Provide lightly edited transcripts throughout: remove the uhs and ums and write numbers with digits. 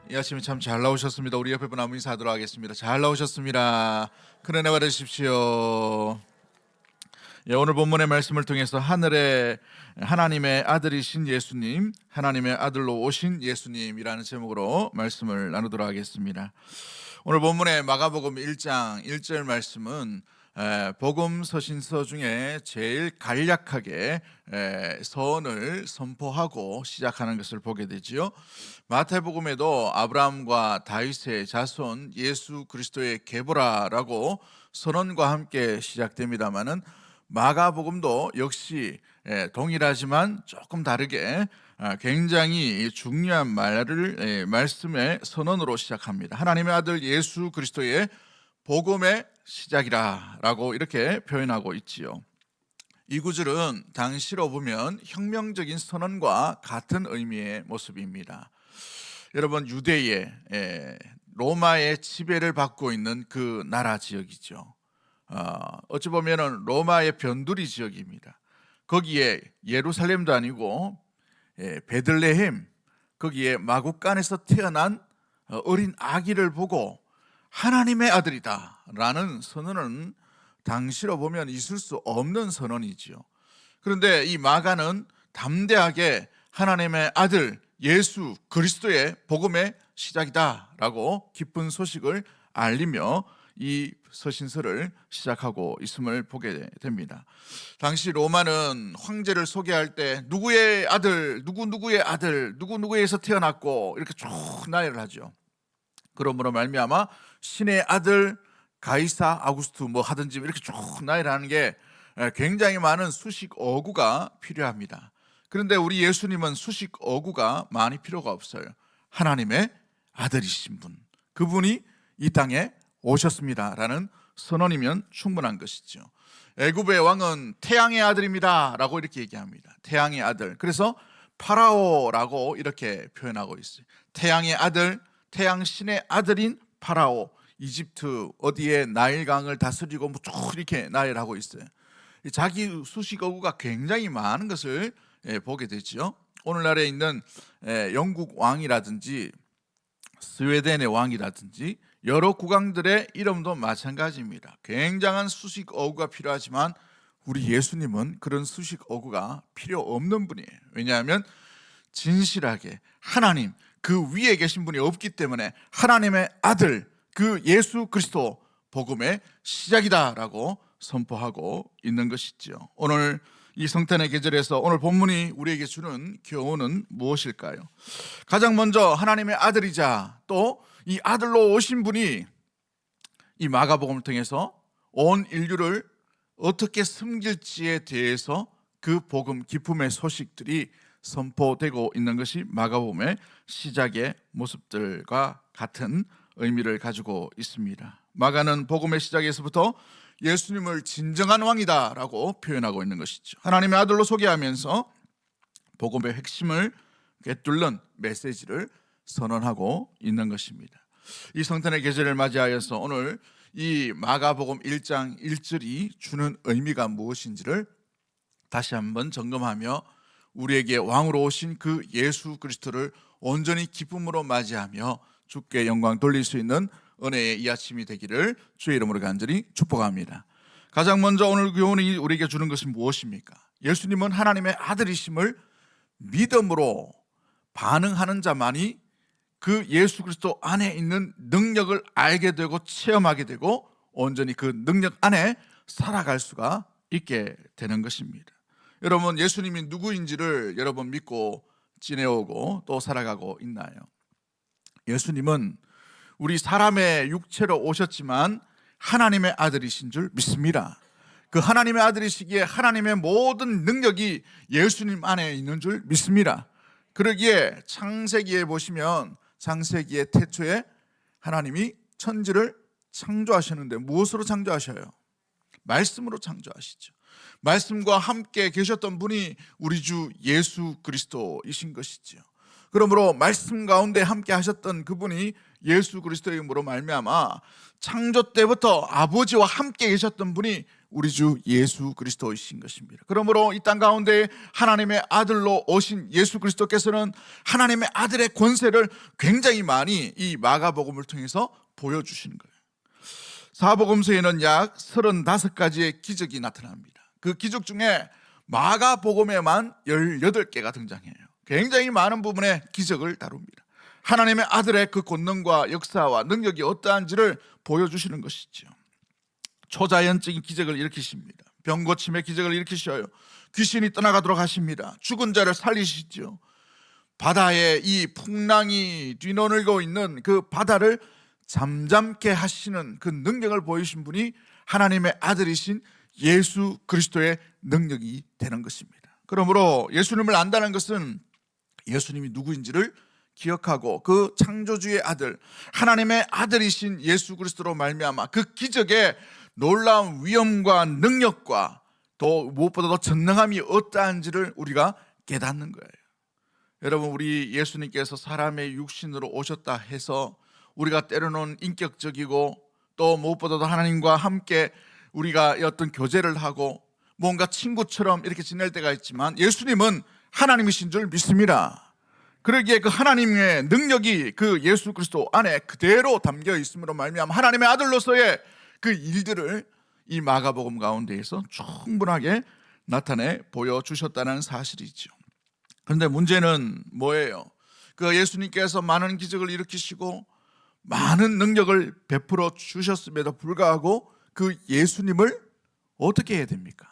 이 아침에 참 잘 나오셨습니다. 우리 옆에 분 한번 인사하도록 하겠습니다. 잘 나오셨습니다. 큰 은혜 받으십시오. 오늘 본문의 말씀을 통해서 하늘의 하나님의 아들이신 예수님, 하나님의 아들로 오신 예수님이라는 제목으로 말씀을 나누도록 하겠습니다. 오늘 본문의 마가복음 1장 1절 말씀은 복음 서신서 중에 제일 간략하게 서언을 선포하고 시작하는 것을 보게 되지요. 마태복음에도 아브라함과 다윗의 자손 예수 그리스도의 계보라라고 선언과 함께 시작됩니다마는 마가복음도 역시 동일하지만 조금 다르게 굉장히 중요한 말씀의 선언으로 시작합니다. 하나님의 아들 예수 그리스도의 복음의 시작이라고 이렇게 표현하고 있지요. 이 구절은 당시로 보면 혁명적인 선언과 같은 의미의 모습입니다. 여러분, 유대의 로마의 지배를 받고 있는 그 나라 지역이죠. 어찌 보면 로마의 변두리 지역입니다. 거기에 예루살렘도 아니고 베들레헴, 거기에 마구간에서 태어난 어린 아기를 보고 하나님의 아들이다 라는 선언은 당시로 보면 있을 수 없는 선언이지요. 그런데 이 마가는 담대하게 하나님의 아들 예수 그리스도의 복음의 시작이다 라고 기쁜 소식을 알리며 이 서신서를 시작하고 있음을 보게 됩니다. 당시 로마는 황제를 소개할 때 누구의 아들, 누구누구의 아들, 누구누구에서 태어났고 이렇게 쭉 나열을 하죠. 그러므로 말미암아 신의 아들 가이사 아구스투 뭐 하든지 이렇게 쭉 나열하는 게 굉장히 많은 수식 어구가 필요합니다. 그런데 우리 예수님은 수식 어구가 많이 필요가 없어요. 하나님의 아들이신 분, 그분이 이 땅에 오셨습니다라는 선언이면 충분한 것이죠. 애굽의 왕은 태양의 아들입니다 라고 이렇게 얘기합니다. 태양의 아들. 그래서 파라오라고 이렇게 표현하고 있어요. 태양의 아들, 태양신의 아들인 파라오, 이집트 어디에 나일강을 다스리고 쭉 이렇게 나열하고 있어요. 자기 수식어구가 굉장히 많은 것을 보게 되죠. 오늘날에 있는 영국 왕이라든지 스웨덴의 왕이라든지 여러 국왕들의 이름도 마찬가지입니다. 굉장한 수식어구가 필요하지만 우리 예수님은 그런 수식어구가 필요 없는 분이에요. 왜냐하면 진실하게 하나님 그 위에 계신 분이 없기 때문에 하나님의 아들 그 예수 그리스도 복음의 시작이다라고 선포하고 있는 것이지요. 오늘 이 성탄의 계절에서 오늘 본문이 우리에게 주는 교훈은 무엇일까요? 가장 먼저 하나님의 아들이자 또 이 아들로 오신 분이 이 마가복음을 통해서 온 인류를 어떻게 섬길지에 대해서 그 복음 기쁨의 소식들이 선포되고 있는 것이 마가복음의 시작의 모습들과 같은 의미를 가지고 있습니다. 마가는 복음의 시작에서부터 예수님을 진정한 왕이다라고 표현하고 있는 것이죠. 하나님의 아들로 소개하면서 복음의 핵심을 꿰뚫는 메시지를 선언하고 있는 것입니다. 이 성탄의 계절을 맞이하여서 오늘 이 마가복음 1장 1절이 주는 의미가 무엇인지를 다시 한번 점검하며 우리에게 왕으로 오신 그 예수 그리스도를 온전히 기쁨으로 맞이하며 주께 영광 돌릴 수 있는 은혜의 이 아침이 되기를 주의 이름으로 간절히 축복합니다. 가장 먼저 오늘 교훈이 우리에게 주는 것은 무엇입니까? 예수님은 하나님의 아들이심을 믿음으로 반응하는 자만이 그 예수 그리스도 안에 있는 능력을 알게 되고 체험하게 되고 온전히 그 능력 안에 살아갈 수가 있게 되는 것입니다. 여러분, 예수님이 누구인지를 여러분 믿고 지내오고 또 살아가고 있나요? 예수님은 우리 사람의 육체로 오셨지만 하나님의 아들이신 줄 믿습니다. 그 하나님의 아들이시기에 하나님의 모든 능력이 예수님 안에 있는 줄 믿습니다. 그러기에 창세기에 보시면 창세기의 태초에 하나님이 천지를 창조하셨는데 무엇으로 창조하셔요? 말씀으로 창조하시죠. 말씀과 함께 계셨던 분이 우리 주 예수 그리스도이신 것이죠. 그러므로 말씀 가운데 함께 하셨던 그분이 예수 그리스도의 이름으로 말미암아 창조 때부터 아버지와 함께 계셨던 분이 우리 주 예수 그리스도이신 것입니다. 그러므로 이 땅 가운데 하나님의 아들로 오신 예수 그리스도께서는 하나님의 아들의 권세를 굉장히 많이 이 마가복음을 통해서 보여주시는 거예요. 사복음서에는 약 35가지의 기적이 나타납니다. 그 기적 중에 마가복음에만 18개가 등장해요. 굉장히 많은 부분의 기적을 다룹니다. 하나님의 아들의 그 권능과 역사와 능력이 어떠한지를 보여주시는 것이죠. 초자연적인 기적을 일으키십니다. 병 고침의 기적을 일으키셔요. 귀신이 떠나가도록 하십니다. 죽은 자를 살리시죠. 바다에 이 풍랑이 뒤너늘고 있는 그 바다를 잠잠케 하시는 그 능력을 보이신 분이 하나님의 아들이신 예수 그리스도의 능력이 되는 것입니다. 그러므로 예수님을 안다는 것은 예수님이 누구인지를 기억하고 그 창조주의 아들, 하나님의 아들이신 예수 그리스도로 말미암아 그 기적의 놀라운 위엄과 능력과 또 무엇보다도 전능함이 어떠한지를 우리가 깨닫는 거예요. 여러분, 우리 예수님께서 사람의 육신으로 오셨다 해서 우리가 때로는 인격적이고 또 무엇보다도 하나님과 함께 우리가 어떤 교제를 하고 뭔가 친구처럼 이렇게 지낼 때가 있지만 예수님은 하나님이신 줄 믿습니다. 그러기에 그 하나님의 능력이 그 예수 그리스도 안에 그대로 담겨 있음으로 말미암아 하나님의 아들로서의 그 일들을 이 마가복음 가운데에서 충분하게 나타내 보여주셨다는 사실이죠. 그런데 문제는 뭐예요? 그 예수님께서 많은 기적을 일으키시고 많은 능력을 베풀어 주셨음에도 불구하고 그 예수님을 어떻게 해야 됩니까?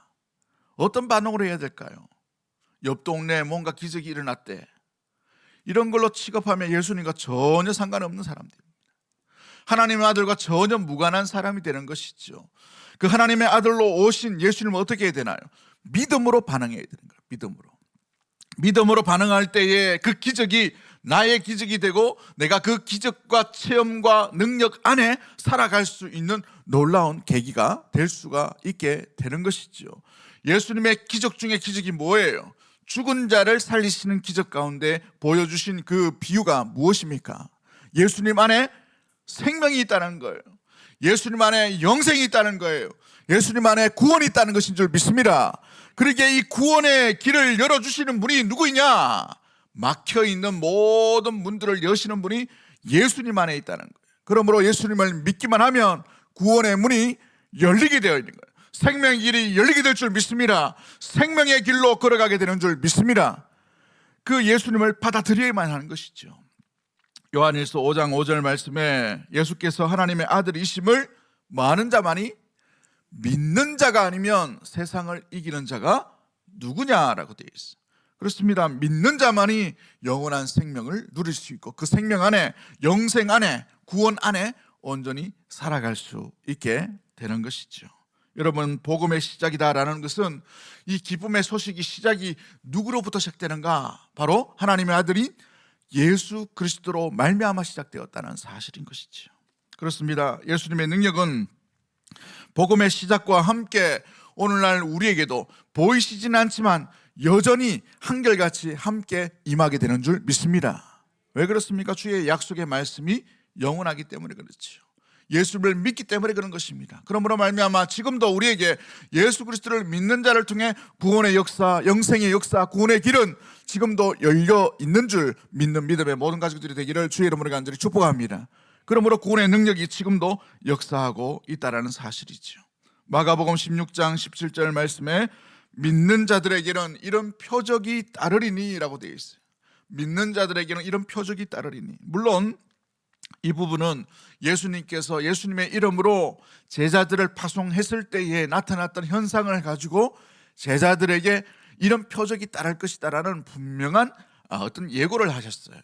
어떤 반응으로 해야 될까요? 옆 동네에 뭔가 기적이 일어났대. 이런 걸로 취급하면 예수님과 전혀 상관없는 사람들입니다. 하나님의 아들과 전혀 무관한 사람이 되는 것이죠. 그 하나님의 아들로 오신 예수님은 어떻게 해야 되나요? 믿음으로 반응해야 되는 거예요. 믿음으로 반응할 때에 그 기적이 나의 기적이 되고 내가 그 기적과 체험과 능력 안에 살아갈 수 있는 놀라운 계기가 될 수가 있게 되는 것이죠. 예수님의 기적 중에 기적이 뭐예요? 죽은 자를 살리시는 기적 가운데 보여주신 그 비유가 무엇입니까? 예수님 안에 생명이 있다는 거예요. 예수님 안에 영생이 있다는 거예요. 예수님 안에 구원이 있다는 것인 줄 믿습니다. 그러기에 이 구원의 길을 열어주시는 분이 누구이냐? 막혀있는 모든 문들을 여시는 분이 예수님 안에 있다는 거예요. 그러므로 예수님을 믿기만 하면 구원의 문이 열리게 되어 있는 거예요. 생명의 길이 열리게 될 줄 믿습니다. 생명의 길로 걸어가게 되는 줄 믿습니다. 그 예수님을 받아들여야만 하는 것이죠. 요한일서 5장 5절 말씀에 예수께서 하나님의 아들이심을 많은 자만이 믿는 자가 아니면 세상을 이기는 자가 누구냐라고 되어 있어요. 그렇습니다. 믿는 자만이 영원한 생명을 누릴 수 있고 그 생명 안에, 영생 안에, 구원 안에 온전히 살아갈 수 있게 되는 것이죠. 여러분, 복음의 시작이다라는 것은 이 기쁨의 소식이 시작이 누구로부터 시작되는가? 바로 하나님의 아들인 예수 그리스도로 말미암아 시작되었다는 사실인 것이죠. 그렇습니다. 예수님의 능력은 복음의 시작과 함께 오늘날 우리에게도 보이시지는 않지만 여전히 한결같이 함께 임하게 되는 줄 믿습니다. 왜 그렇습니까? 주의 약속의 말씀이 영원하기 때문에 그렇죠. 예수를 믿기 때문에 그런 것입니다. 그러므로 말미암아 지금도 우리에게 예수 그리스도를 믿는 자를 통해 구원의 역사, 영생의 역사, 구원의 길은 지금도 열려 있는 줄 믿는 믿음의 모든 가족들이 되기를 주의 이름으로 간절히 축복합니다. 그러므로 구원의 능력이 지금도 역사하고 있다는 사실이죠. 마가복음 16장 17절 말씀에 믿는 자들에게는 이런 표적이 따르리니 라고 되어 있어요. 믿는 자들에게는 이런 표적이 따르리니. 물론 이 부분은 예수님께서 예수님의 이름으로 제자들을 파송했을 때에 나타났던 현상을 가지고 제자들에게 이런 표적이 따를 것이다라는 분명한 어떤 예고를 하셨어요.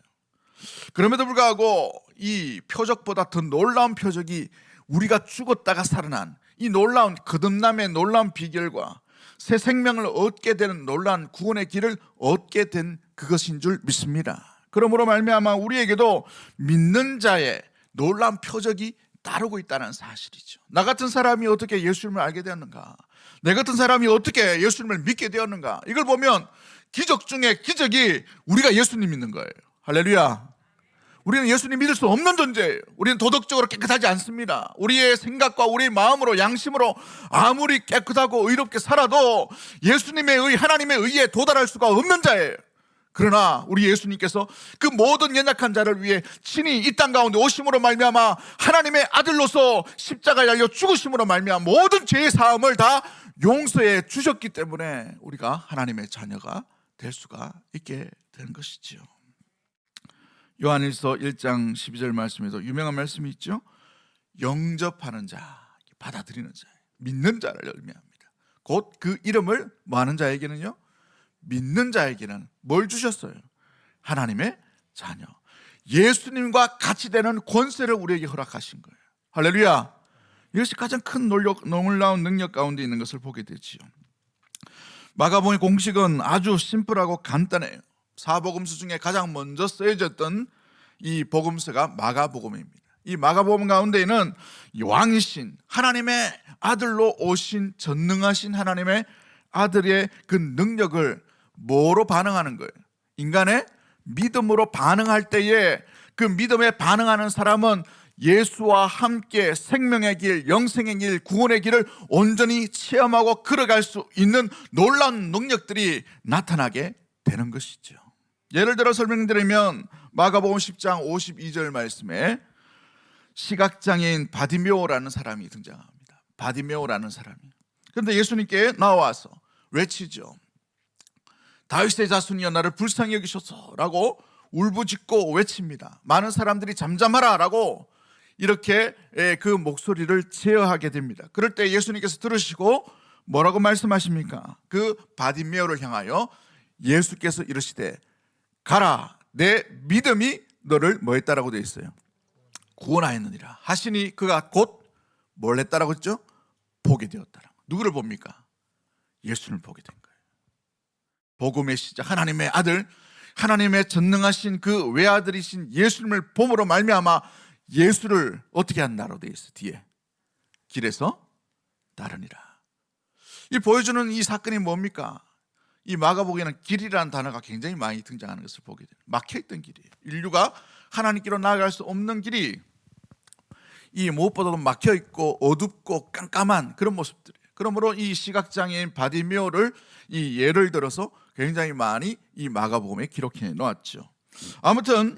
그럼에도 불구하고 이 표적보다 더 놀라운 표적이 우리가 죽었다가 살아난 이 놀라운 거듭남의 놀라운 비결과 새 생명을 얻게 되는 놀라운 구원의 길을 얻게 된 그것인 줄 믿습니다. 그러므로 말미암아 우리에게도 믿는 자의 놀라운 표적이 따르고 있다는 사실이죠. 나 같은 사람이 어떻게 예수님을 알게 되었는가? 내 같은 사람이 어떻게 예수님을 믿게 되었는가? 이걸 보면 기적 중에 기적이 우리가 예수님 믿는 거예요. 할렐루야. 우리는 예수님 믿을 수 없는 존재예요. 우리는 도덕적으로 깨끗하지 않습니다. 우리의 생각과 우리의 마음으로, 양심으로 아무리 깨끗하고 의롭게 살아도 예수님의 의, 하나님의 의에 도달할 수가 없는 자예요. 그러나 우리 예수님께서 그 모든 연약한 자를 위해 친히 이 땅 가운데 오심으로 말미암아 하나님의 아들로서 십자가에 달려 죽으심으로 말미암아 모든 죄의 사함을 다 용서해 주셨기 때문에 우리가 하나님의 자녀가 될 수가 있게 되는 것이지요. 요한일서 1장 12절 말씀에도 유명한 말씀이 있죠. 영접하는 자, 받아들이는 자, 믿는 자를 의미합니다. 곧 그 이름을 뭐하는 자에게는요, 믿는 자에게는 뭘 주셨어요? 하나님의 자녀, 예수님과 같이 되는 권세를 우리에게 허락하신 거예요. 할렐루야. 이것이 가장 큰 놀라운 능력 가운데 있는 것을 보게 되지요. 마가복음의 공식은 아주 심플하고 간단해요. 사복음서 중에 가장 먼저 쓰여졌던 이 복음서가 마가복음입니다. 이 마가복음 가운데에는 왕이신 하나님의 아들로 오신 전능하신 하나님의 아들의 그 능력을 뭐로 반응하는 거예요? 인간의 믿음으로 반응할 때에 그 믿음에 반응하는 사람은 예수와 함께 생명의 길, 영생의 길, 구원의 길을 온전히 체험하고 걸어갈 수 있는 놀라운 능력들이 나타나게 되는 것이죠. 예를 들어 설명드리면 마가복음 10장 52절 말씀에 시각장애인 바디메오라는 사람이 등장합니다. 바디메오라는 사람이. 그런데 예수님께 나와서 외치죠. 다윗의 자손이여 나를 불쌍히 여기소서 라고 울부짖고 외칩니다. 많은 사람들이 잠잠하라 라고 이렇게 그 목소리를 제어하게 됩니다. 그럴 때 예수님께서 들으시고 뭐라고 말씀하십니까? 그 바디메오를 향하여 예수께서 이르시되 가라, 내 믿음이 너를 뭐 했다라고 되어 있어요? 구원하였느니라 하시니 그가 곧 뭘 했다라고 했죠? 보게 되었다라고. 누구를 봅니까? 예수를 보게 된 거예요. 복음의 시작, 하나님의 아들, 하나님의 전능하신 그 외아들이신 예수님을 봄으로 말미암아 예수를 어떻게 한다로 되어 있어요. 뒤에 길에서 따르니라. 이 보여주는 이 사건이 뭡니까? 이 마가복음에는 길이라는 단어가 굉장히 많이 등장하는 것을 보게 돼요. 막혀있던 길이에요. 인류가 하나님께로 나아갈 수 없는 길이 이 무엇보다도 막혀있고 어둡고 깜깜한 그런 모습들이에요. 그러므로 이 시각장애인 바디메오를 이 예를 들어서 굉장히 많이 이 마가복음에 기록해 놓았죠. 아무튼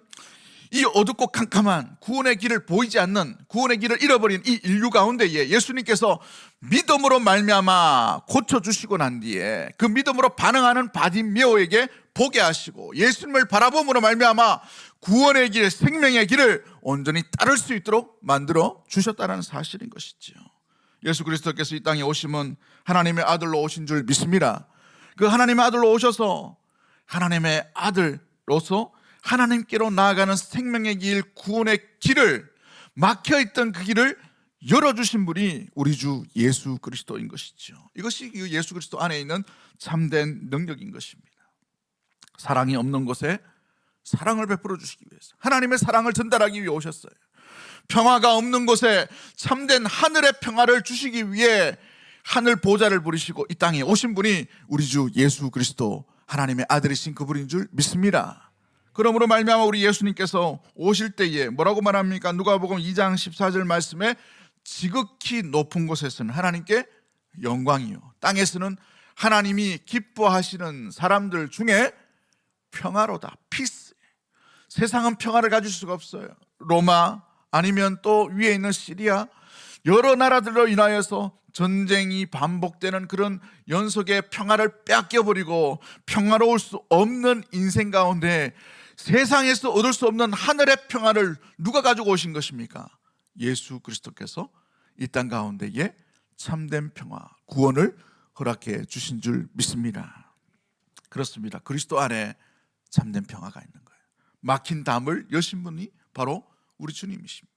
이 어둡고 캄캄한 구원의 길을 보이지 않는, 구원의 길을 잃어버린 이 인류 가운데에 예수님께서 믿음으로 말미암아 고쳐주시고 난 뒤에 그 믿음으로 반응하는 바디메오에게 보게 하시고 예수님을 바라봄으로 말미암아 구원의 길, 생명의 길을 온전히 따를 수 있도록 만들어 주셨다는 사실인 것이죠. 예수 그리스도께서 이 땅에 오심은 하나님의 아들로 오신 줄 믿습니다. 그 하나님의 아들로 오셔서 하나님의 아들로서 하나님께로 나아가는 생명의 길, 구원의 길을, 막혀있던 그 길을 열어주신 분이 우리 주 예수 그리스도인 것이죠. 이것이 예수 그리스도 안에 있는 참된 능력인 것입니다. 사랑이 없는 곳에 사랑을 베풀어 주시기 위해서, 하나님의 사랑을 전달하기 위해 오셨어요. 평화가 없는 곳에 참된 하늘의 평화를 주시기 위해 하늘 보좌를 부리시고 이 땅에 오신 분이 우리 주 예수 그리스도, 하나님의 아들이신 그분인 줄 믿습니다. 그러므로 말미암아 우리 예수님께서 오실 때에 뭐라고 말합니까? 누가복음 2장 14절 말씀에 지극히 높은 곳에서는 하나님께 영광이요, 땅에서는 하나님이 기뻐하시는 사람들 중에 평화로다, 피스. 세상은 평화를 가질 수가 없어요. 로마 아니면 또 위에 있는 시리아, 여러 나라들로 인하여서 전쟁이 반복되는 그런 연속의 평화를 뺏겨버리고 평화로울 수 없는 인생 가운데 세상에서 얻을 수 없는 하늘의 평화를 누가 가지고 오신 것입니까? 예수 그리스도께서 이 땅 가운데에 참된 평화, 구원을 허락해 주신 줄 믿습니다. 그렇습니다. 그리스도 안에 참된 평화가 있는 거예요. 막힌 담을 여신 분이 바로 우리 주님이십니다.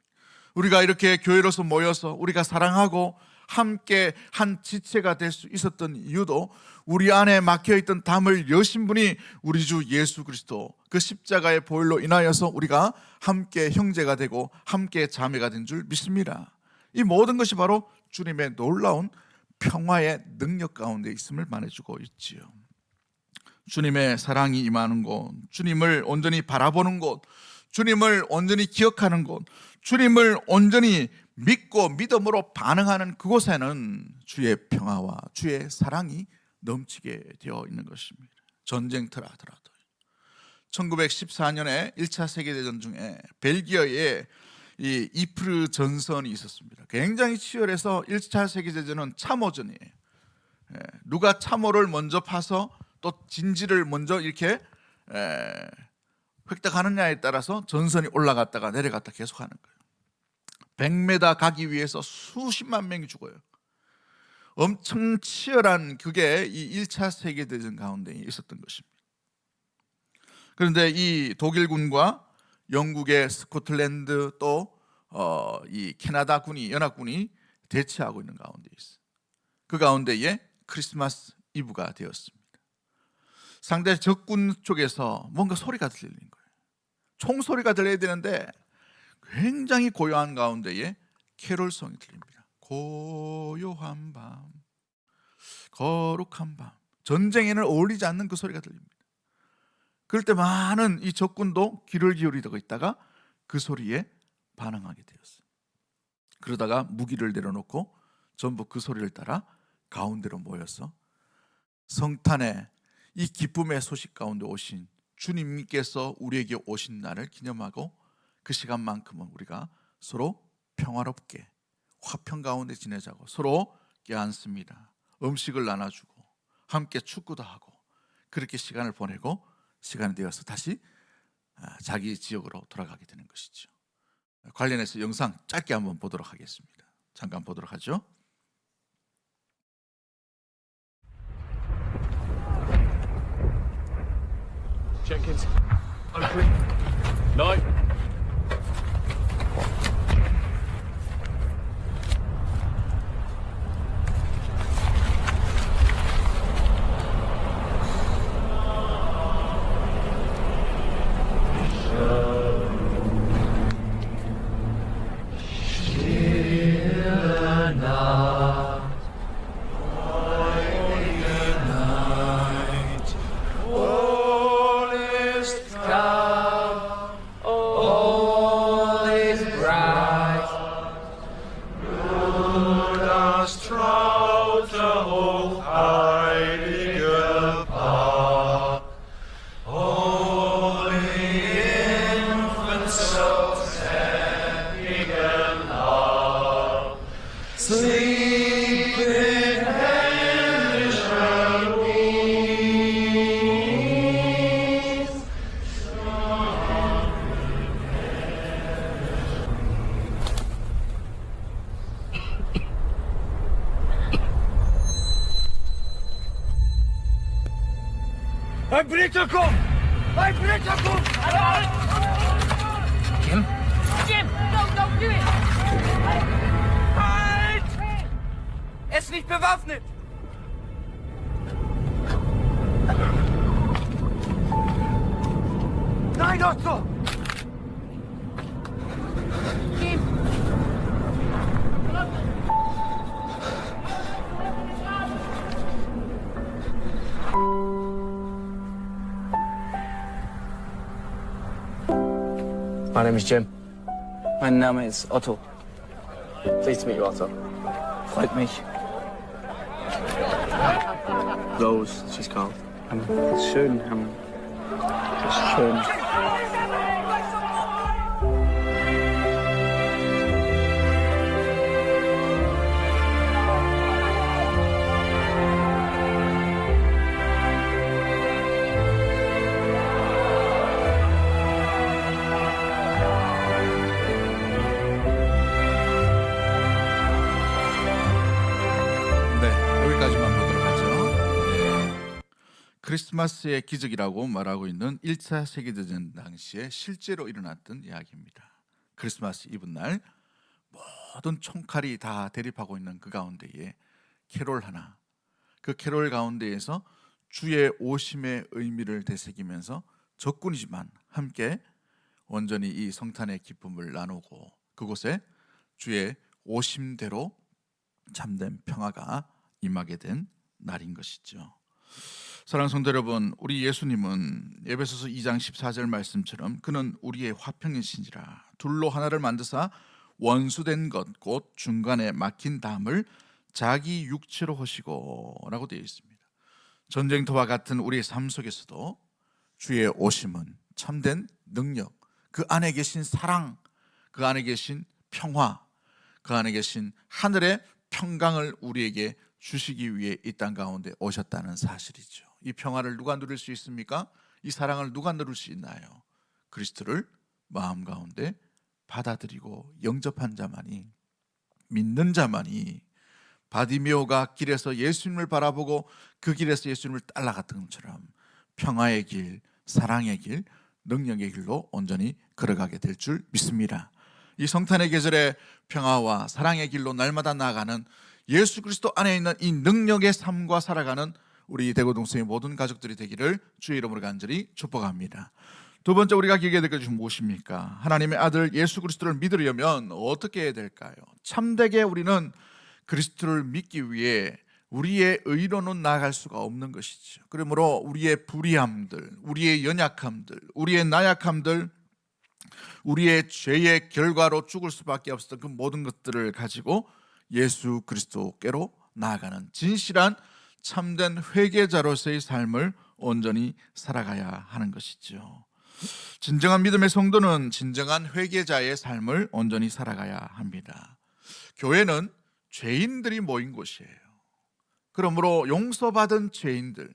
우리가 이렇게 교회로서 모여서 우리가 사랑하고 함께 한 지체가 될 수 있었던 이유도 우리 안에 막혀있던 담을 여신 분이 우리 주 예수 그리스도, 그 십자가의 보혈로 인하여서 우리가 함께 형제가 되고 함께 자매가 된 줄 믿습니다. 이 모든 것이 바로 주님의 놀라운 평화의 능력 가운데 있음을 말해주고 있지요. 주님의 사랑이 임하는 곳, 주님을 온전히 바라보는 곳, 주님을 온전히 기억하는 곳, 주님을 온전히 믿고 믿음으로 반응하는 그곳에는 주의 평화와 주의 사랑이 넘치게 되어 있는 것입니다. 전쟁터라 하더라도 1914년에 1차 세계대전 중에 벨기어에 이 이프르 전선이 있었습니다. 굉장히 치열해서 1차 세계대전은 참호전이에요. 누가 참호를 먼저 파서 또 진지를 먼저 이렇게 획득하느냐에 따라서 전선이 올라갔다가 내려갔다 계속하는 거예요. 100m 가기 위해서 수십만 명이 죽어요. 엄청 치열한 그게 이 1차 세계대전 가운데 있었던 것입니다. 그런데 이 독일군과 영국의 스코틀랜드 또 이 캐나다 군이 연합군이 대치하고 있는 가운데 있어요. 그 가운데에 크리스마스 이브가 되었습니다. 상대 적군 쪽에서 뭔가 소리가 들리는 거예요. 총소리가 들려야 되는데 굉장히 고요한 가운데에 캐롤송이 들립니다. 고요한 밤, 거룩한 밤, 전쟁에는 어울리지 않는 그 소리가 들립니다. 그럴 때 많은 이 적군도 귀를 기울이고 있다가 그 소리에 반응하게 되었어요. 그러다가 무기를 내려놓고 전부 그 소리를 따라 가운데로 모여서 성탄의 이 기쁨의 소식 가운데 오신 주님께서 우리에게 오신 날을 기념하고 그 시간만큼은 우리가 서로 평화롭게 화평 가운데 지내자고 서로 껴안습니다. 음식을 나눠주고 함께 축구도 하고 그렇게 시간을 보내고 시간이 되어서 다시 자기 지역으로 돌아가게 되는 것이죠. 관련해서 영상 짧게 한번 보도록 하겠습니다. 잠깐 보도록 하죠. Jenkins, Oakley, Knight. Ein Britterkopf! Ein Britterkopf! Jim? Jim, don't do it! Halt! Er ist nicht bewaffnet! Nein, Otto! Jim! My name is Jim. Mein Name ist Otto. Pleased to meet you, Otto. Freut mich. Rose, she's called. Ist schön. Ist schön. 여기까지만 보도록 하죠. 크리스마스의 기적이라고 말하고 있는 1차 세계대전 당시에 실제로 일어났던 이야기입니다. 크리스마스 이브날 모든 총칼이 다 대립하고 있는 그 가운데에 캐롤 하나, 그 캐롤 가운데에서 주의 오심의 의미를 되새기면서 적군이지만 함께 온전히 이 성탄의 기쁨을 나누고 그곳에 주의 오심대로 참된 평화가 임하게 된 날인 것이죠. 사랑하는 성도 여러분, 우리 예수님은 에베소서 2장 14절 말씀처럼 그는 우리의 화평이시니라. 둘로 하나를 만드사 원수된 것 곧 중간에 막힌 담을 자기 육체로 하시고 라고 되어 있습니다. 전쟁터와 같은 우리의 삶 속에서도 주의 오심은 참된 능력, 그 안에 계신 사랑, 그 안에 계신 평화, 그 안에 계신 하늘의 평강을 우리에게 주시기 위해 이 땅 가운데 오셨다는 사실이죠. 이 평화를 누가 누릴 수 있습니까? 이 사랑을 누가 누릴 수 있나요? 그리스도를 마음 가운데 받아들이고 영접한 자만이, 믿는 자만이, 바디메오가 길에서 예수님을 바라보고 그 길에서 예수님을 따라갔던 것처럼 평화의 길, 사랑의 길, 능력의 길로 온전히 걸어가게 될 줄 믿습니다. 이 성탄의 계절에 평화와 사랑의 길로 날마다 나아가는 예수 그리스도 안에 있는 이 능력의 삶과 살아가는 우리 대구동성의 모든 가족들이 되기를 주의 이름으로 간절히 축복합니다. 두 번째 우리가 기억해야 될 것이 무엇입니까? 하나님의 아들 예수 그리스도를 믿으려면 어떻게 해야 될까요? 참되게 우리는 그리스도를 믿기 위해 우리의 의로는 나아갈 수가 없는 것이죠. 그러므로 우리의 불의함들, 우리의 연약함들, 우리의 나약함들, 우리의 죄의 결과로 죽을 수밖에 없었던 그 모든 것들을 가지고 예수 그리스도께로 나아가는 진실한 참된 회개자로서의 삶을 온전히 살아가야 하는 것이죠. 진정한 믿음의 성도는 진정한 회개자의 삶을 온전히 살아가야 합니다. 교회는 죄인들이 모인 곳이에요. 그러므로 용서받은 죄인들,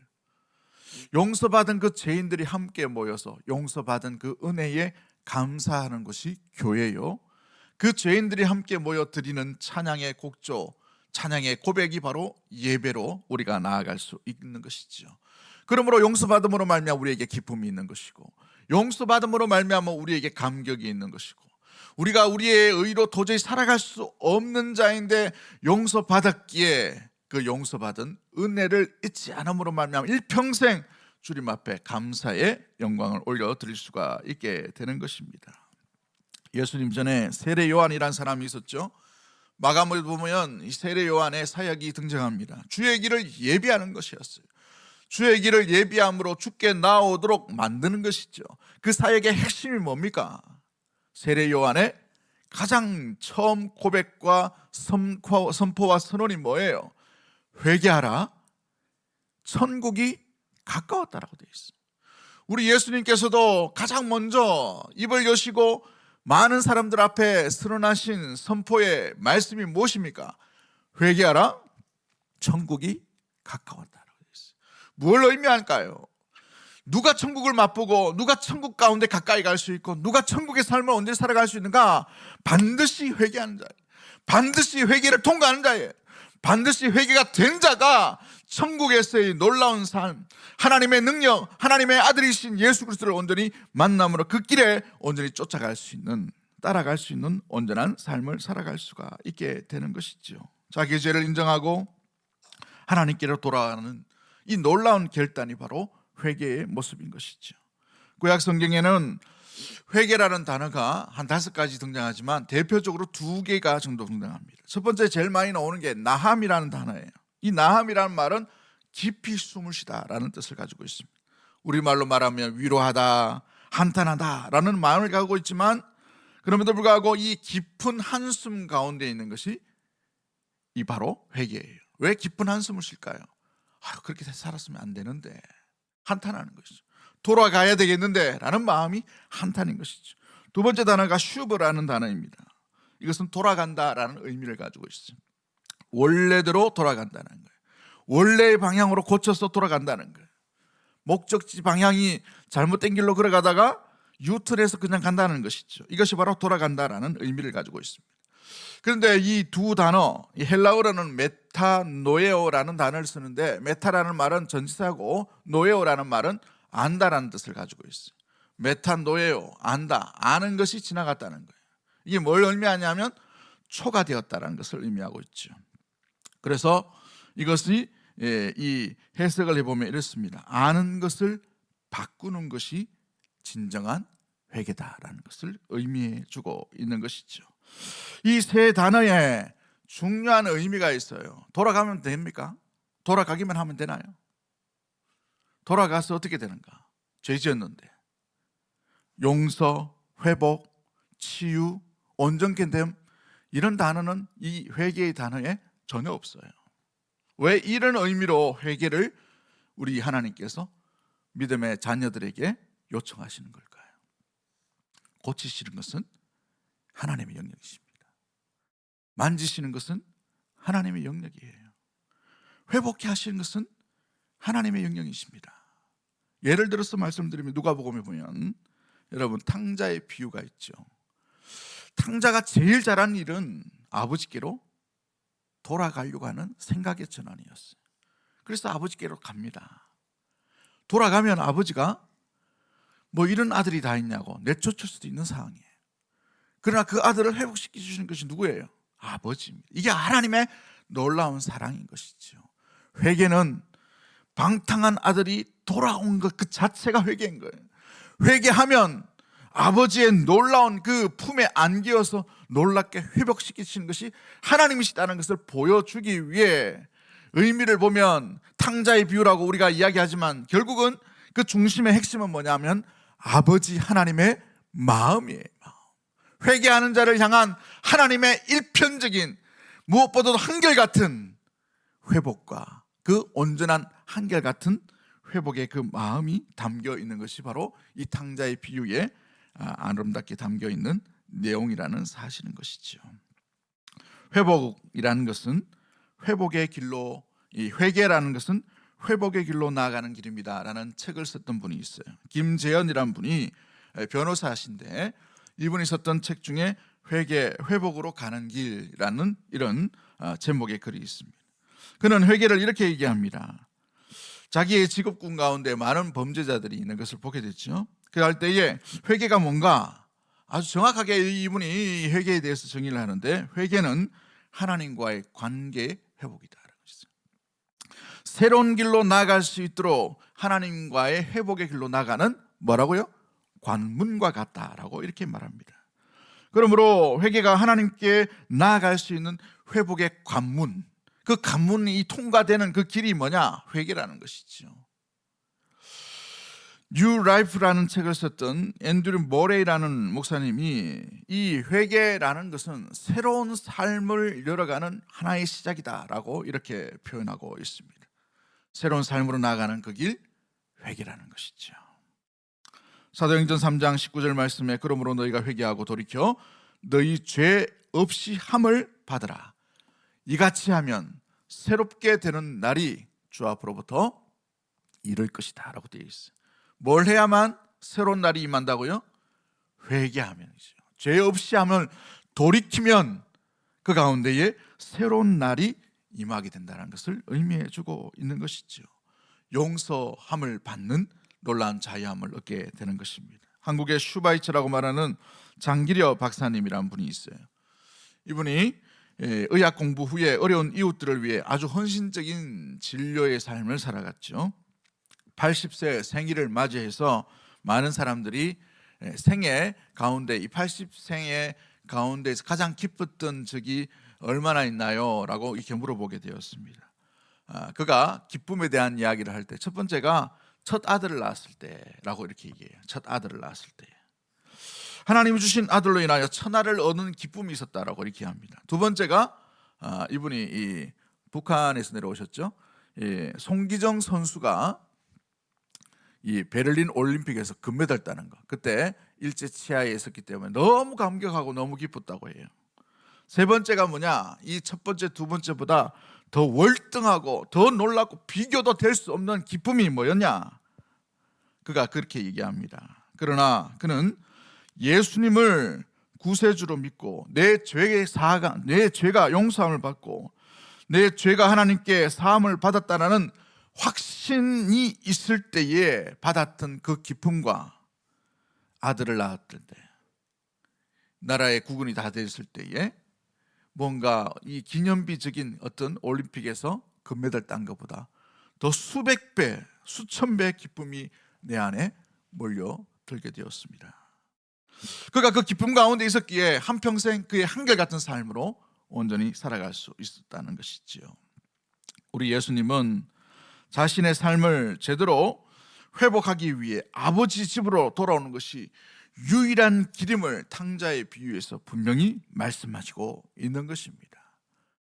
용서받은 그 죄인들이 함께 모여서 용서받은 그 은혜에 감사하는 것이 교회요. 그 죄인들이 함께 모여 드리는 찬양의 곡조, 찬양의 고백이 바로 예배로 우리가 나아갈 수 있는 것이죠. 그러므로 용서받음으로 말미암아 우리에게 기쁨이 있는 것이고, 용서받음으로 말미암아 우리에게 감격이 있는 것이고, 우리가 우리의 의로 도저히 살아갈 수 없는 자인데 용서받았기에 그 용서받은 은혜를 잊지 않음으로 말미암아 일평생 주님 앞에 감사의 영광을 올려드릴 수가 있게 되는 것입니다. 예수님 전에 세례 요한이라는 사람이 있었죠. 마감을 보면 이 세례 요한의 사역이 등장합니다. 주의 길을 예비하는 것이었어요. 주의 길을 예비함으로 주께 나오도록 만드는 것이죠. 그 사역의 핵심이 뭡니까? 세례 요한의 가장 처음 고백과 선포와 선언이 뭐예요? 회개하라, 천국이 가까웠다라고 되어 있어요. 우리 예수님께서도 가장 먼저 입을 여시고 많은 사람들 앞에 선언하신 선포의 말씀이 무엇입니까? 회개하라, 천국이 가까웠다라고 되어 있어요. 뭘 의미할까요? 누가 천국을 맛보고 누가 천국 가운데 가까이 갈 수 있고 누가 천국의 삶을 언제 살아갈 수 있는가? 반드시 회개하는 자예요. 반드시 회개를 통과하는 자예요. 반드시 회개가 된 자가 천국에서의 놀라운 삶, 하나님의 능력, 하나님의 아들이신 예수 그리스도를 온전히 만남으로 그 길에 온전히 쫓아갈 수 있는, 따라갈 수 있는 온전한 삶을 살아갈 수가 있게 되는 것이죠. 자기의 죄를 인정하고 하나님께로 돌아가는 이 놀라운 결단이 바로 회개의 모습인 것이죠. 구약 성경에는 회개라는 단어가 한 5가지 등장하지만 대표적으로 2개가 정도 등장합니다. 첫 번째 제일 많이 나오는 게 나함이라는 단어예요. 이 나함이라는 말은 깊이 숨을 쉬다라는 뜻을 가지고 있습니다. 우리말로 말하면 위로하다, 한탄하다라는 마음을 가지고 있지만 그럼에도 불구하고 이 깊은 한숨 가운데 있는 것이 이 바로 회개예요. 왜 깊은 한숨을 쉴까요? 그렇게 살았으면 안 되는데 한탄하는 것이죠. 돌아가야 되겠는데 라는 마음이 한탄인 것이죠. 두 번째 단어가 슈브라는 단어입니다. 이것은 돌아간다라는 의미를 가지고 있습니다. 원래대로 돌아간다는 거예요. 원래의 방향으로 고쳐서 돌아간다는 거예요. 목적지 방향이 잘못된 길로 걸어가다가 유턴해서 그냥 간다는 것이죠. 이것이 바로 돌아간다라는 의미를 가지고 있습니다. 그런데 이 두 단어, 이 헬라어로는 메타노에오라는 단어를 쓰는데, 메타라는 말은 전치사고 노에오라는 말은 안다라는 뜻을 가지고 있어요. 메타노에오, 안다, 아는 것이 지나갔다는 거예요. 이게 뭘 의미하냐면 초과되었다라는 것을 의미하고 있죠. 그래서 이것이 이 해석을 해보면 이렇습니다. 아는 것을 바꾸는 것이 진정한 회개다라는 것을 의미해 주고 있는 것이죠. 이 세 단어에 중요한 의미가 있어요. 돌아가면 됩니까? 돌아가기만 하면 되나요? 돌아가서 어떻게 되는가? 죄 지었는데 용서, 회복, 치유, 온전케됨 이런 단어는 이 회개의 단어에 전혀 없어요. 왜 이런 의미로 회개를 우리 하나님께서 믿음의 자녀들에게 요청하시는 걸까요? 고치시는 것은 하나님의 영역이십니다. 만지시는 것은 하나님의 영역이에요. 회복케 하시는 것은 하나님의 영역이십니다. 예를 들어서 말씀드리면 누가복음에 보면 여러분 탕자의 비유가 있죠. 탕자가 제일 잘한 일은 아버지께로 돌아가려고 하는 생각의 전환이었어요. 그래서 아버지께로 갑니다. 돌아가면 아버지가 뭐 이런 아들이 다 있냐고 내쫓을 수도 있는 상황이에요. 그러나 그 아들을 회복시켜 주시는 것이 누구예요? 아버지입니다. 이게 하나님의 놀라운 사랑인 것이죠. 회개는 방탕한 아들이 돌아온 것 그 자체가 회개인 거예요. 회개하면 아버지의 놀라운 그 품에 안기어서 놀랍게 회복시키시는 것이 하나님이시다는 것을 보여주기 위해 의미를 보면 탕자의 비유라고 우리가 이야기하지만 결국은 그 중심의 핵심은 뭐냐면 아버지 하나님의 마음이에요. 회개하는 자를 향한 하나님의 일편적인 무엇보다도 한결같은 회복과 그 온전한 한결같은 회복의 그 마음이 담겨 있는 것이 바로 이 탕자의 비유에 아름답게 담겨 있는 내용이라는 사실인 것이죠. 회복이라는 것은 회복의 길로, 이 회개라는 것은 회복의 길로 나아가는 길입니다라는 책을 썼던 분이 있어요. 김재현이라는 분이 변호사신데 이분이 썼던 책 중에 회복으로 가는 길이라는 이런 제목의 글이 있습니다. 그는 회개를 이렇게 얘기합니다. 자기의 직업군 가운데 많은 범죄자들이 있는 것을 보게 됐죠. 그럴 때에 회개가 뭔가 아주 정확하게 이분이 회개에 대해서 정의를 하는데 회개는 하나님과의 관계 회복이다라고 했어요. 새로운 길로 나아갈 수 있도록 하나님과의 회복의 길로 나가는 뭐라고요? 관문과 같다라고 이렇게 말합니다. 그러므로 회개가 하나님께 나아갈 수 있는 회복의 관문, 그 관문이 통과되는 그 길이 뭐냐? 회개라는 것이죠. 뉴 라이프라는 책을 썼던 앤드류 모레이라는 목사님이 이 회개라는 것은 새로운 삶을 열어가는 하나의 시작이다라고 이렇게 표현하고 있습니다. 새로운 삶으로 나아가는 그 길, 회개라는 것이죠. 사도행전 3장 19절 말씀에 그러므로 너희가 회개하고 돌이켜 너희 죄 없이 함을 받으라. 이같이 하면 새롭게 되는 날이 주 앞으로부터 이를 것이다 라고 되어 있어요. 뭘 해야만 새로운 날이 임한다고요? 회개하면이죠. 죄 없이 함을 돌이키면 그 가운데에 새로운 날이 임하게 된다는 것을 의미해 주고 있는 것이죠. 용서함을 받는 놀라운 자유함을 얻게 되는 것입니다. 한국의 슈바이처라고 말하는 장기려 박사님이라는 분이 있어요. 이분이 의학 공부 후에 어려운 이웃들을 위해 아주 헌신적인 진료의 삶을 살아갔죠. 80세 생일을 맞이해서 많은 사람들이 생애 가운데 이 80생의 가운데에서 가장 기뻤던 적이 얼마나 있나요? 라고 이렇게 물어보게 되었습니다. 그가 기쁨에 대한 이야기를 할 때 첫 번째가 첫 아들을 낳았을 때라고 이렇게 얘기해요. 첫 아들을 낳았을 때 하나님이 주신 아들로 인하여 천하를 얻는 기쁨이 있었다라고 이렇게 합니다. 두 번째가 이분이 이 북한에서 내려오셨죠. 송기정 선수가 이 베를린 올림픽에서 금메달 따는 거, 그때 일제 치하에 있었기 때문에 너무 감격하고 너무 기뻤다고 해요. 세 번째가 뭐냐? 이 첫 번째, 두 번째보다 더 월등하고 더 놀랍고 비교도 될 수 없는 기쁨이 뭐였냐? 그가 그렇게 얘기합니다. 그러나 그는 예수님을 구세주로 믿고 내 죄가 용서함을 받고 내 죄가 하나님께 사함을 받았다라는 확신이 있을 때에 받았던 그 기쁨과 아들을 낳았을 때, 나라의 국군이 다 됐을 때에 뭔가 이 기념비적인 어떤 올림픽에서 금메달 딴 것보다 더 수백 배, 수천 배의 기쁨이 내 안에 몰려들게 되었습니다. 그가 그 기쁨 가운데 있었기에 한평생 그의 한결같은 삶으로 온전히 살아갈 수 있었다는 것이지요. 우리 예수님은 자신의 삶을 제대로 회복하기 위해 아버지 집으로 돌아오는 것이 유일한 길임을 탕자의 비유에서 분명히 말씀하시고 있는 것입니다.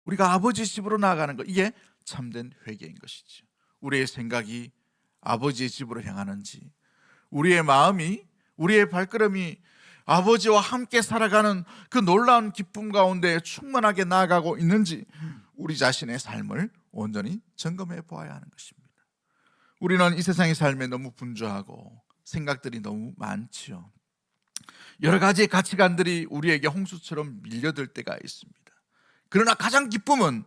우리가 아버지 집으로 나아가는 것, 이게 참된 회개인 것이죠. 우리의 생각이 아버지의 집으로 향하는지, 우리의 마음이, 우리의 발걸음이 아버지와 함께 살아가는 그 놀라운 기쁨 가운데 충만하게 나아가고 있는지 우리 자신의 삶을 온전히 점검해 보아야 하는 것입니다. 우리는 이 세상의 삶에 너무 분주하고 생각들이 너무 많지요. 여러 가지 가치관들이 우리에게 홍수처럼 밀려들 때가 있습니다. 그러나 가장 기쁨은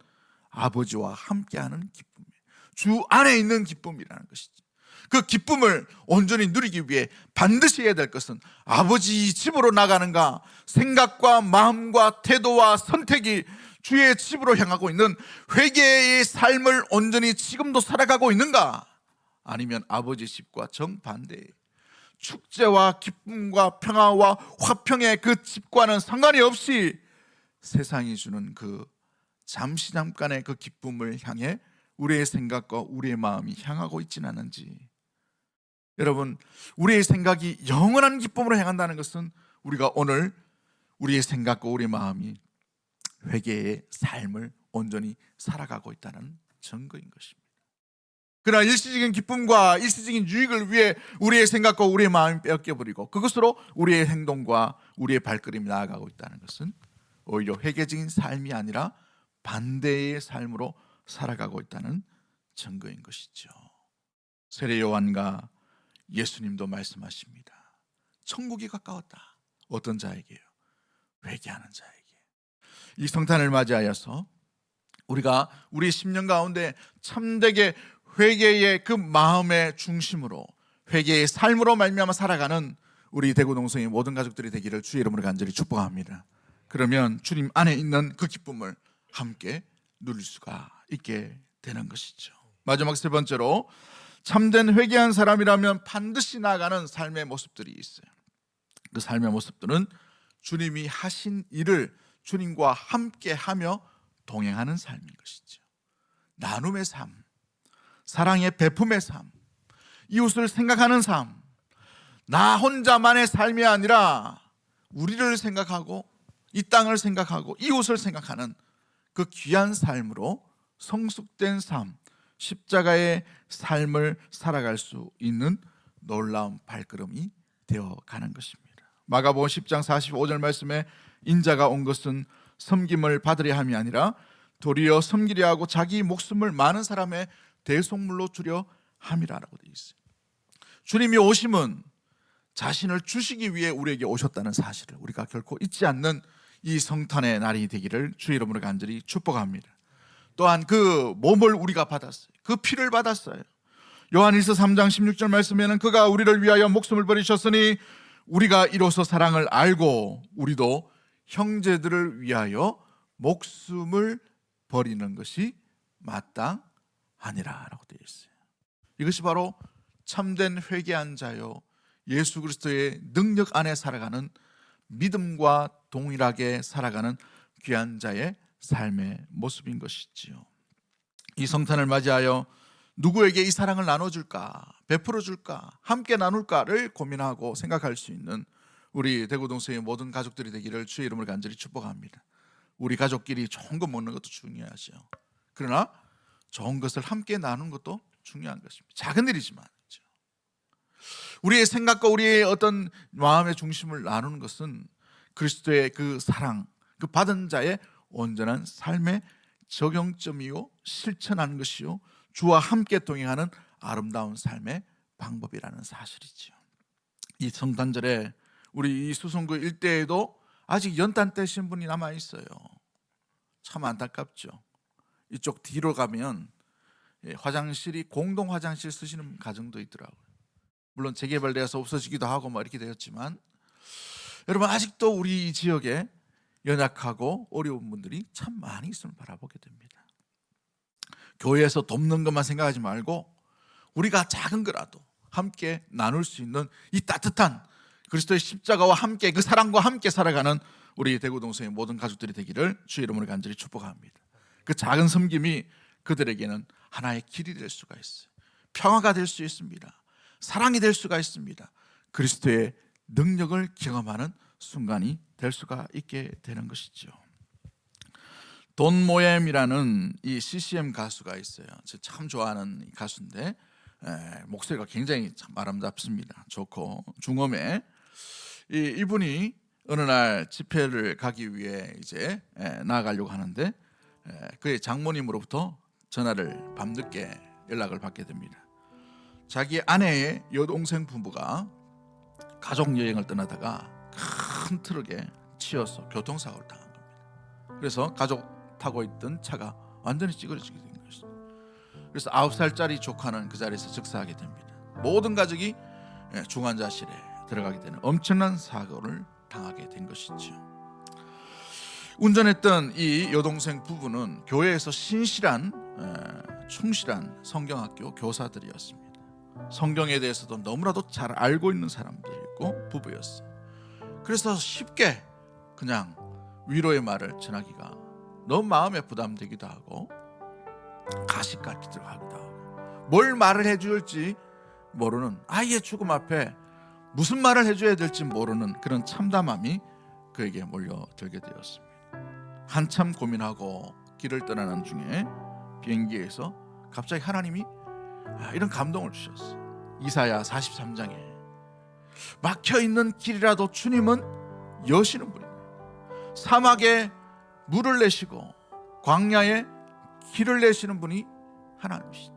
아버지와 함께하는 기쁨이에요. 주 안에 있는 기쁨이라는 것이죠. 그 기쁨을 온전히 누리기 위해 반드시 해야 될 것은 아버지 집으로 나가는가, 생각과 마음과 태도와 선택이 주의 집으로 향하고 있는 회개의 삶을 온전히 지금도 살아가고 있는가, 아니면 아버지 집과 정반대의 축제와 기쁨과 평화와 화평의 그 집과는 상관이 없이 세상이 주는 그 잠깐의 그 기쁨을 향해 우리의 생각과 우리의 마음이 향하고 있지는 않은지. 여러분, 우리의 생각이 영원한 기쁨으로 향한다는 것은 우리가 오늘 우리의 생각과 우리의 마음이 회개의 삶을 온전히 살아가고 있다는 증거인 것입니다. 그러나 일시적인 기쁨과 일시적인 유익을 위해 우리의 생각과 우리의 마음이 뺏겨버리고 그것으로 우리의 행동과 우리의 발걸음이 나아가고 있다는 것은 오히려 회개적인 삶이 아니라 반대의 삶으로 살아가고 있다는 증거인 것이죠. 세례 요한과 예수님도 말씀하십니다. 천국이 가까웠다. 어떤 자에게요? 회개하는 자에게. 이 성탄을 맞이하여서 우리가 우리 10년 가운데 참되게 회개의 그 마음의 중심으로, 회개의 삶으로 말미암아 살아가는 우리 대구동성의 모든 가족들이 되기를 주의 이름으로 간절히 축복합니다. 그러면 주님 안에 있는 그 기쁨을 함께 누릴 수가 있게 되는 것이죠. 마지막 세 번째로, 참된 회개한 사람이라면 반드시 나아가는 삶의 모습들이 있어요. 그 삶의 모습들은 주님이 하신 일을 주님과 함께 하며 동행하는 삶인 것이죠. 나눔의 삶, 사랑의 베품의 삶, 이웃을 생각하는 삶, 나 혼자만의 삶이 아니라 우리를 생각하고 이 땅을 생각하고 이웃을 생각하는 그 귀한 삶으로 성숙된 삶, 십자가의 삶을 살아갈 수 있는 놀라운 발걸음이 되어가는 것입니다. 마가복음 10장 45절 말씀에 인자가 온 것은 섬김을 받으려 함이 아니라 도리어 섬기려 하고 자기 목숨을 많은 사람의 대속물로 주려 함이라라고 되어 있어요. 주님이 오심은 자신을 주시기 위해 우리에게 오셨다는 사실을 우리가 결코 잊지 않는 이 성탄의 날이 되기를 주의 이름으로 간절히 축복합니다. 또한 그 몸을 우리가 받았어요. 그 피를 받았어요. 요한일서 3장 16절 말씀에는 그가 우리를 위하여 목숨을 버리셨으니 우리가 이로써 사랑을 알고 우리도 형제들을 위하여 목숨을 버리는 것이 마땅하니라 라고 되어 있어요. 이것이 바로 참된 회개한 자요, 예수 그리스도의 능력 안에 살아가는, 믿음과 동일하게 살아가는 귀한 자의 삶의 모습인 것이지요. 이 성탄을 맞이하여 누구에게 이 사랑을 나눠줄까, 베풀어줄까, 함께 나눌까를 고민하고 생각할 수 있는 우리 대구동성의 모든 가족들이 되기를 주의 이름으로 간절히 축복합니다. 우리 가족끼리 좋은 거 먹는 것도 중요하죠. 그러나 좋은 것을 함께 나누는 것도 중요한 것입니다. 작은 일이지만 우리의 생각과 우리의 어떤 마음의 중심을 나누는 것은 그리스도의 그 사랑, 그 받은 자의 온전한 삶의 적용점이요, 실천하는 것이요, 주와 함께 동행하는 아름다운 삶의 방법이라는 사실이죠. 이 성탄절에 우리 이 수성구 일대에도 아직 연탄 떼신 분이 남아 있어요. 참 안타깝죠. 이쪽 뒤로 가면 화장실이 공동 화장실 쓰시는 가정도 있더라고요. 물론 재개발되어서 없어지기도 하고 뭐 이렇게 되었지만, 여러분 아직도 우리 이 지역에 연약하고 어려운 분들이 참 많이 있음을 바라보게 됩니다. 교회에서 돕는 것만 생각하지 말고 우리가 작은 거라도 함께 나눌 수 있는 이 따뜻한 그리스도의 십자가와 함께, 그 사랑과 함께 살아가는 우리 대구동성의 모든 가족들이 되기를 주의 이름으로 간절히 축복합니다. 그 작은 섬김이 그들에게는 하나의 길이 될 수가 있어요. 평화가 될 수 있습니다. 사랑이 될 수가 있습니다. 그리스도의 능력을 경험하는 순간이 될 수가 있게 되는 것이죠. 돈 모엠이라는 이 CCM 가수가 있어요. 제가 참 좋아하는 가수인데 목소리가 굉장히 참 아름답습니다. 좋고 중음에 이분이 어느 날 집회를 가기 위해 이제 나아가려고 하는데 그의 장모님으로부터 전화를 밤늦게 연락을 받게 됩니다. 자기 아내의 여동생 부부가 가족 여행을 떠나다가 큰 트럭에 치여서 교통사고를 당한 겁니다. 그래서 가족 타고 있던 차가 완전히 찌그러지게 된 것이죠. 그래서 9살짜리 조카는 그 자리에서 즉사하게 됩니다. 모든 가족이 중환자실에 들어가게 되는 엄청난 사고를 당하게 된 것이죠. 운전했던 이 여동생 부부는 교회에서 신실한 충실한 성경학교 교사들이었습니다. 성경에 대해서도 너무나도 잘 알고 있는 사람들이었고 부부였어요. 그래서 쉽게 그냥 위로의 말을 전하기가 너무 마음에 부담되기도 하고 가식 같기도 하기도 하고 뭘 말을 해줄지 모르는 아이의 죽음 앞에 무슨 말을 해줘야 될지 모르는 그런 참담함이 그에게 몰려들게 되었습니다. 한참 고민하고 길을 떠나는 중에 비행기에서 갑자기 하나님이 이런 감동을 주셨어요. 이사야 43장에 막혀있는 길이라도 주님은 여시는 분입니다. 사막에 물을 내시고 광야에 길을 내시는 분이 하나님이시다.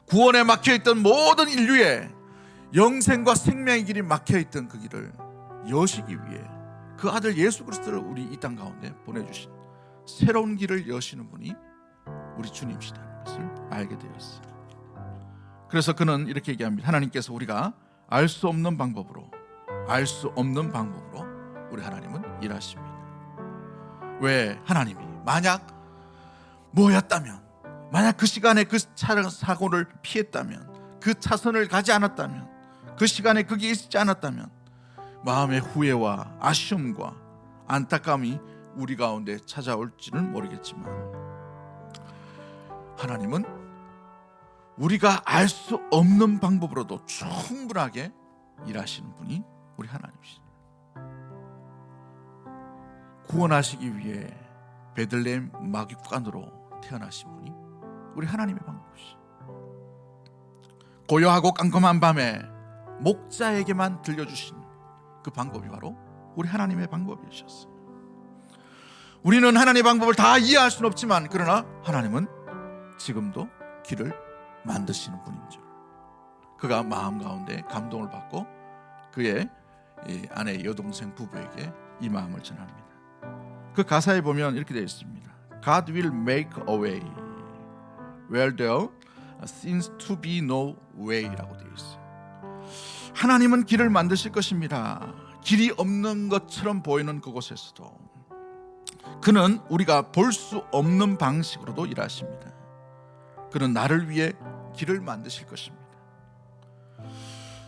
구원에 막혀있던 모든 인류의 영생과 생명의 길이 막혀있던 그 길을 여시기 위해 그 아들 예수 그리스도를 우리 이 땅 가운데 보내주신 새로운 길을 여시는 분이 우리 주님이시다는 것을 알게 되었어요. 그래서 그는 이렇게 얘기합니다. 하나님께서 우리가 알 수 없는 방법으로 우리 하나님은 일하십니다. 왜 하나님이 만약 뭐였다면, 만약 그 시간에 그 사고를 피했다면, 그 차선을 가지 않았다면, 그 시간에 거기에 있지 않았다면 마음의 후회와 아쉬움과 안타까움이 우리 가운데 찾아올지는 모르겠지만 하나님은 우리가 알 수 없는 방법으로도 충분하게 일하시는 분이 우리 하나님이십니다. 구원하시기 위해 베들레헴 마귀관으로 태어나신 분이 우리 하나님의 방법이시죠. 고요하고 깜깜한 밤에 목자에게만 들려주신 그 방법이 바로 우리 하나님의 방법이셨어요. 우리는 하나님의 방법을 다 이해할 수는 없지만 그러나 하나님은 지금도 길을 만드시는 분인 줄, 그가 마음 가운데 감동을 받고 그의 아내 여동생 부부에게 이 마음을 전합니다. 그 가사에 보면 이렇게 되어 있습니다. God will make a way where there seems to be no way라고 되어 있어요. 하나님은 길을 만드실 것입니다. 길이 없는 것처럼 보이는 그곳에서도 그는 우리가 볼 수 없는 방식으로도 일하십니다. 그는 나를 위해 길을 만드실 것입니다.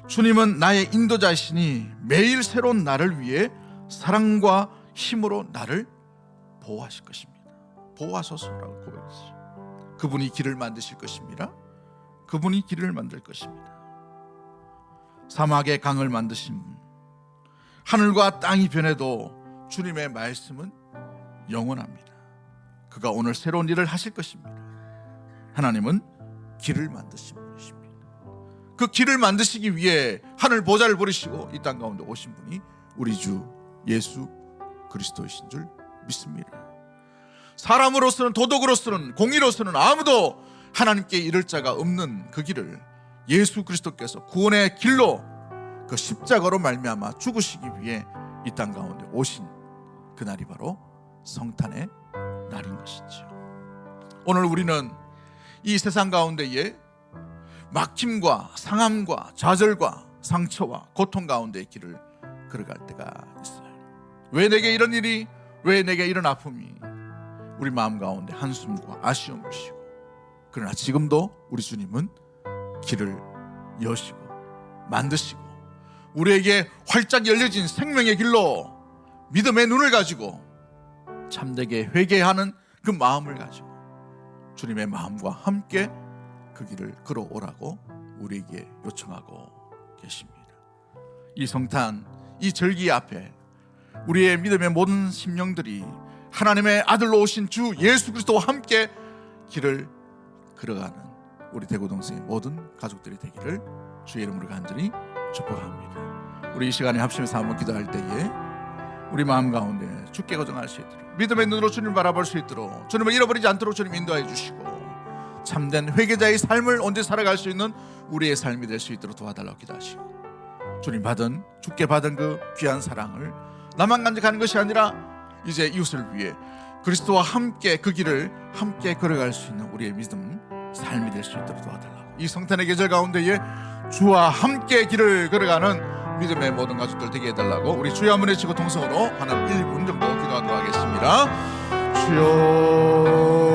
주님은 나의 인도자이시니 매일 새로운 나를 위해 사랑과 힘으로 나를 보호하실 것입니다. 보호하소서라고 고백했어요. 그분이 길을 만드실 것입니다. 그분이 길을 만들 것입니다. 사막의 강을 만드신 분, 하늘과 땅이 변해도 주님의 말씀은 영원합니다. 그가 오늘 새로운 일을 하실 것입니다. 하나님은 길을 만드신 분이십니다. 그 길을 만드시기 위해 하늘 보좌를 버리시고 이 땅 가운데 오신 분이 우리 주 예수 그리스도이신 줄 믿습니다. 사람으로서는, 도덕으로서는, 공의로서는 아무도 하나님께 이를 자가 없는 그 길을 예수 그리스도께서 구원의 길로 그 십자가로 말미암아 죽으시기 위해 이 땅 가운데 오신 그날이 바로 성탄의 날인 것이죠. 오늘 우리는 이 세상 가운데에 막힘과 상함과 좌절과 상처와 고통 가운데의 길을 걸어갈 때가 있어요. 왜 내게 이런 일이, 왜 내게 이런 아픔이, 우리 마음 가운데 한숨과 아쉬움을 쉬고, 그러나 지금도 우리 주님은 길을 여시고 만드시고 우리에게 활짝 열려진 생명의 길로 믿음의 눈을 가지고 참되게 회개하는 그 마음을 가지고 주님의 마음과 함께 그 길을 걸어오라고 우리에게 요청하고 계십니다. 이 성탄, 이 절기 앞에 우리의 믿음의 모든 심령들이 하나님의 아들로 오신 주 예수 그리스도와 함께 길을 걸어가는 우리 대구동성의 모든 가족들이 되기를 주의 이름으로 간절히 축복합니다. 우리 이 시간에 합심해서 한번 기도할 때에 우리 마음 가운데 주께 고정할 수 있도록, 믿음의 눈으로 주님을 바라볼 수 있도록, 주님을 잃어버리지 않도록 주님 인도해 주시고, 참된 회개자의 삶을 언제 살아갈 수 있는 우리의 삶이 될 수 있도록 도와달라고 기도하시고, 주께 받은 그 귀한 사랑을 나만 간직하는 것이 아니라 이제 이웃을 위해 그리스도와 함께 그 길을 함께 걸어갈 수 있는 우리의 믿음 삶이 될 수 있도록 도와달라고, 이 성탄의 계절 가운데에 주와 함께 길을 걸어가는 믿음의 모든 가족들 되게 해달라고 우리 주여 한번 외치고 통성으로 하나님 1분 정도 기도하도록 하겠습니다. 주여